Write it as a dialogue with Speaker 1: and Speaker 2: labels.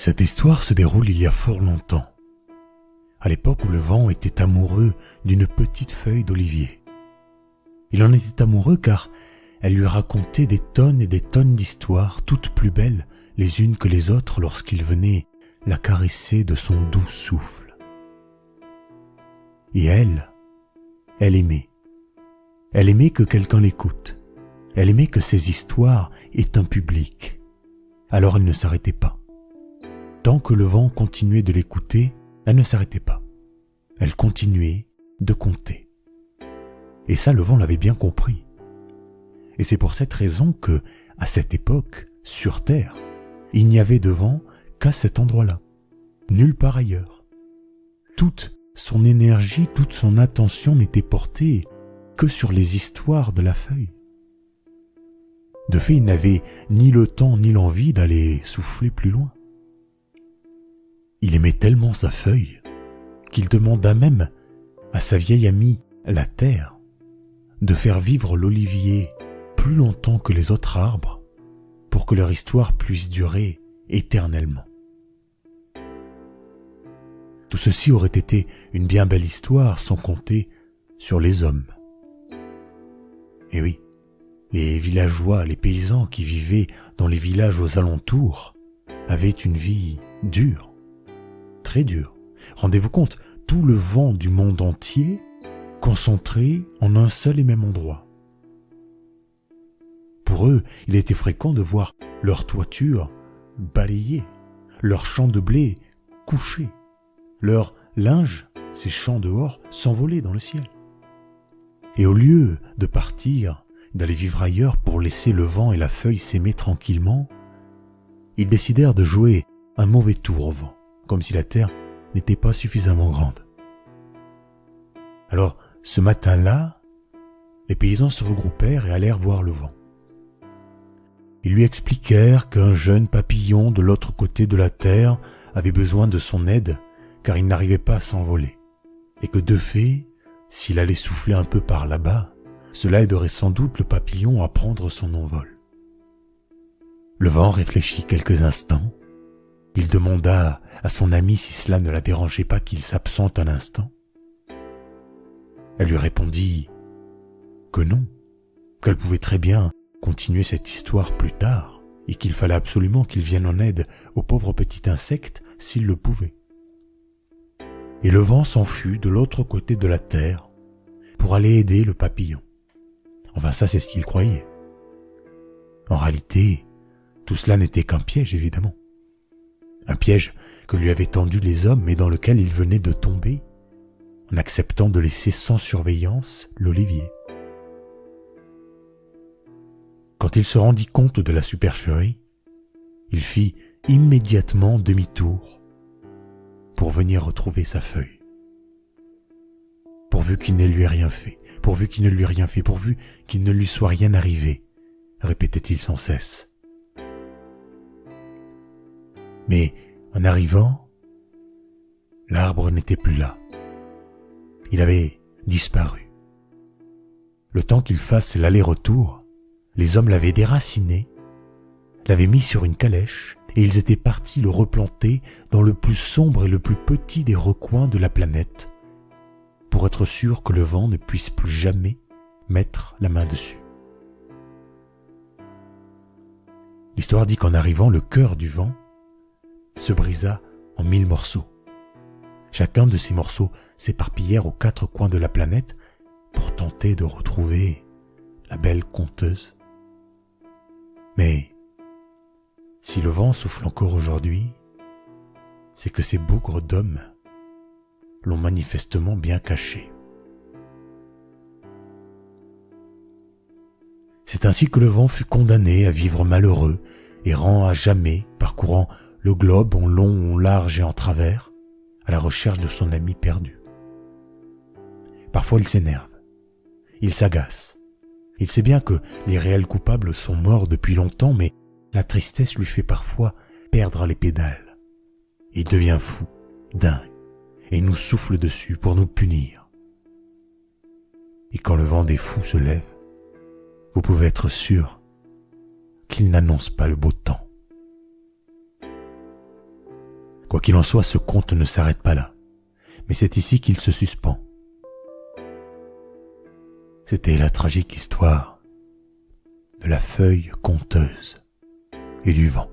Speaker 1: Cette histoire se déroule il y a fort longtemps, à l'époque où le vent était amoureux d'une petite feuille d'olivier. Il en était amoureux car elle lui racontait des tonnes et des tonnes d'histoires, toutes plus belles les unes que les autres lorsqu'il venait la caresser de son doux souffle. Et elle aimait. Elle aimait que quelqu'un l'écoute. Elle aimait que ses histoires aient un public. Alors elle ne s'arrêtait pas. Tant que le vent continuait de l'écouter, elle ne s'arrêtait pas. Elle continuait de compter. Et ça, le vent l'avait bien compris. Et c'est pour cette raison que, à cette époque, sur Terre, il n'y avait de vent qu'à cet endroit-là, nulle part ailleurs. Toute son énergie, toute son attention n'était portée que sur les histoires de la feuille. De fait, il n'avait ni le temps ni l'envie d'aller souffler plus loin. Il aimait tellement sa feuille qu'il demanda même à sa vieille amie, la terre, de faire vivre l'olivier plus longtemps que les autres arbres pour que leur histoire puisse durer éternellement. Tout ceci aurait été une bien belle histoire sans compter sur les hommes. Et oui, les villageois, les paysans qui vivaient dans les villages aux alentours avaient une vie dure, très dure. Rendez-vous compte, tout le vent du monde entier concentré en un seul et même endroit. Pour eux, il était fréquent de voir leur toiture balayée, leurs champs de blé couchés, leur linge séchant dehors s'envoler dans le ciel. Et au lieu de partir, d'aller vivre ailleurs pour laisser le vent et la feuille s'aimer tranquillement, ils décidèrent de jouer un mauvais tour au vent, comme si la terre n'était pas suffisamment grande. Alors, ce matin-là, les paysans se regroupèrent et allèrent voir le vent. Ils lui expliquèrent qu'un jeune papillon de l'autre côté de la terre avait besoin de son aide car il n'arrivait pas à s'envoler, et que de fait, s'il allait souffler un peu par là-bas, cela aiderait sans doute le papillon à prendre son envol. Le vent réfléchit quelques instants. Il demanda à son ami si cela ne la dérangeait pas qu'il s'absente un instant. Elle lui répondit que non, qu'elle pouvait très bien continuer cette histoire plus tard et qu'il fallait absolument qu'il vienne en aide au pauvre petit insecte s'il le pouvait. Et le vent s'en fut de l'autre côté de la terre pour aller aider le papillon. Enfin, ça, c'est ce qu'il croyait. En réalité, tout cela n'était qu'un piège, évidemment. Un piège que lui avaient tendu les hommes, mais dans lequel il venait de tomber, en acceptant de laisser sans surveillance l'olivier. Quand il se rendit compte de la supercherie, il fit immédiatement demi-tour pour venir retrouver sa feuille. Pourvu qu'il ne lui ait rien fait, pourvu qu'il ne lui ait rien fait, pourvu qu'il ne lui soit rien arrivé, répétait-il sans cesse. Mais en arrivant, l'arbre n'était plus là. Il avait disparu. Le temps qu'il fasse l'aller-retour, les hommes l'avaient déraciné, l'avaient mis sur une calèche et ils étaient partis le replanter dans le plus sombre et le plus petit des recoins de la planète pour être sûr que le vent ne puisse plus jamais mettre la main dessus. L'histoire dit qu'en arrivant, le cœur du vent se brisa en 1000 morceaux. Chacun de ces morceaux s'éparpillèrent aux 4 coins de la planète pour tenter de retrouver la belle conteuse. Mais si le vent souffle encore aujourd'hui, c'est que ces bougres d'hommes l'ont manifestement bien caché. C'est ainsi que le vent fut condamné à vivre malheureux, errant à jamais, parcourant le globe en long, en large et en travers, à la recherche de son ami perdu. Parfois il s'énerve, il s'agace. Il sait bien que les réels coupables sont morts depuis longtemps, mais la tristesse lui fait parfois perdre les pédales. Il devient fou, dingue, et nous souffle dessus pour nous punir. Et quand le vent des fous se lève, vous pouvez être sûr qu'il n'annonce pas le beau temps. Quoi qu'il en soit, ce conte ne s'arrête pas là, mais c'est ici qu'il se suspend. C'était la tragique histoire de la feuille conteuse et du vent.